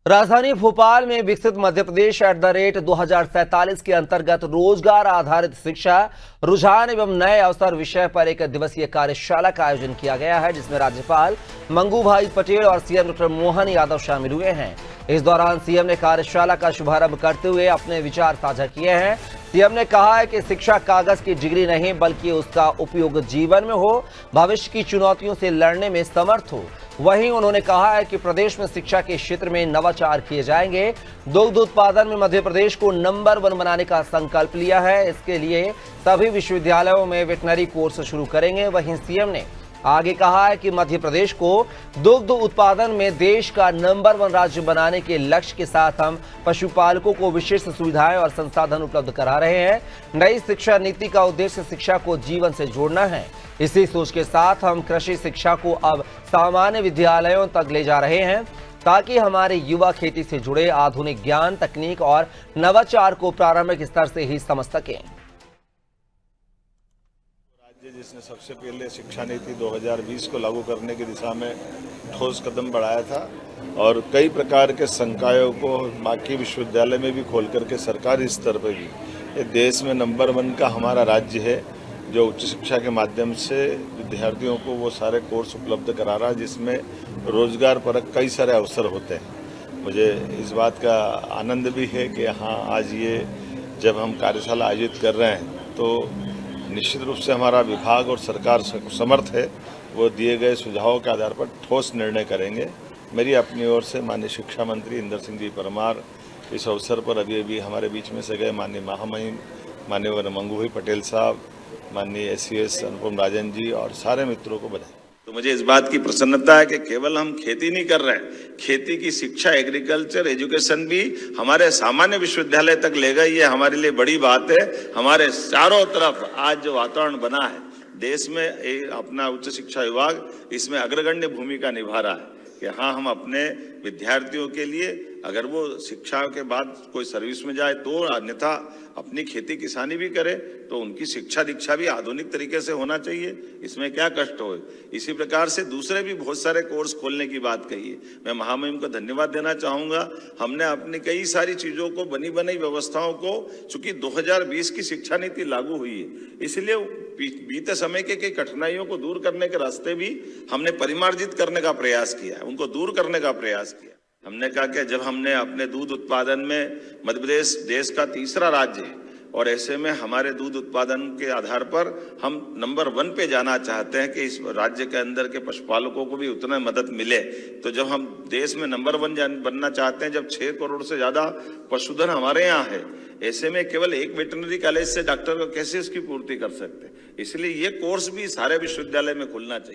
राजधानी भोपाल में विकसित मध्य प्रदेश @2047 के अंतर्गत रोजगार आधारित शिक्षा, रुझान एवं नए अवसर विषय पर एक दिवसीय कार्यशाला का आयोजन किया गया है, जिसमें राज्यपाल मंगू भाई पटेल और सीएम डॉक्टर मोहन यादव शामिल हुए हैं। इस दौरान सीएम ने कार्यशाला का शुभारंभ करते हुए अपने विचार साझा किए हैं। सीएम ने कहा है कि शिक्षा कागज की डिग्री नहीं, बल्कि उसका उपयोग जीवन में हो, भविष्य की चुनौतियों से लड़ने में समर्थ हो। वहीं उन्होंने कहा है कि प्रदेश में शिक्षा के क्षेत्र में नवाचार किए जाएंगे। दुग्ध उत्पादन में मध्य प्रदेश को नंबर 1 बनाने का संकल्प लिया है। इसके लिए सभी विश्वविद्यालयों में वेटनरी कोर्स शुरू करेंगे। वहीं सीएम ने आगे कहा है कि मध्य प्रदेश को दुग्ध उत्पादन में देश का नंबर 1 राज्य बनाने के लक्ष्य के साथ हम पशुपालकों को विशेष सुविधाएं और संसाधन उपलब्ध करा रहे हैं। नई शिक्षा नीति का उद्देश्य शिक्षा को जीवन से जोड़ना है। इसी सोच के साथ हम कृषि शिक्षा को अब सामान्य विद्यालयों तक ले जा रहे हैं, ताकि हमारे युवा खेती से जुड़े आधुनिक ज्ञान, तकनीक और नवाचार को प्रारंभिक स्तर से ही समझ सकें। जिसने सबसे पहले शिक्षा नीति 2020 को लागू करने की दिशा में ठोस कदम बढ़ाया था और कई प्रकार के संकायों को बाकी विश्वविद्यालय में भी खोल करके सरकारी स्तर पर भी ये देश में नंबर 1 का हमारा राज्य है, जो उच्च शिक्षा के माध्यम से विद्यार्थियों को वो सारे कोर्स उपलब्ध करा रहा है, जिसमें रोजगार परक कई सारे अवसर होते हैं। मुझे इस बात का आनंद भी है कि हाँ, आज ये जब हम कार्यशाला आयोजित कर रहे हैं तो निश्चित रूप से हमारा विभाग और सरकार समर्थ है, वो दिए गए सुझावों के आधार पर ठोस निर्णय करेंगे। मेरी अपनी ओर से माननीय शिक्षा मंत्री इंदर सिंह जी परमार, इस अवसर पर अभी हमारे बीच में से गए माननीय महामहिम माननीय मंगू भाई पटेल साहब, माननीय एसीएस अनुपम राजन जी और सारे मित्रों को बधाई। तो मुझे इस बात की प्रसन्नता है कि केवल हम खेती नहीं कर रहे हैं, खेती की शिक्षा, एग्रीकल्चर, एजुकेशन भी हमारे सामान्य विश्वविद्यालय तक ले गई। ये हमारे लिए बड़ी बात है। हमारे चारों तरफ आज जो वातावरण बना है देश में, अपना उच्च शिक्षा विभाग इसमें अग्रगण्य भूमिका निभा रहा है कि हाँ, हम अपने विद्यार्थियों के लिए अगर वो शिक्षा के बाद कोई सर्विस में जाए तो, अन्यथा अपनी खेती किसानी भी करे तो उनकी शिक्षा दीक्षा भी आधुनिक तरीके से होना चाहिए। इसमें क्या कष्ट हो। इसी प्रकार से दूसरे भी बहुत सारे कोर्स खोलने की बात कही है। मैं महामहिम को धन्यवाद देना चाहूँगा। हमने अपनी कई सारी चीज़ों को, बनी बनाई व्यवस्थाओं को, चूंकि 2020 की शिक्षा नीति लागू हुई है, इसलिए बीते समय के कई कठिनाइयों को दूर करने के रास्ते भी हमने परिमार्जित करने का प्रयास किया है, उनको दूर करने का प्रयास किया। हमने कहा कि जब हमने अपने दूध उत्पादन में मध्य प्रदेश देश का तीसरा राज्य है और ऐसे में हमारे दूध उत्पादन के आधार पर हम नंबर 1 पे जाना चाहते हैं कि इस राज्य के अंदर के पशुपालकों को भी उतना मदद मिले। तो जब हम देश में नंबर 1 बनना चाहते हैं, जब 6 करोड़ से ज़्यादा पशुधन हमारे यहाँ है, ऐसे में केवल एक वेटरनरी कॉलेज से डॉक्टर को कैसे उसकी पूर्ति कर सकते हैं। इसलिए ये कोर्स भी सारे विश्वविद्यालय में खुलना चाहिए।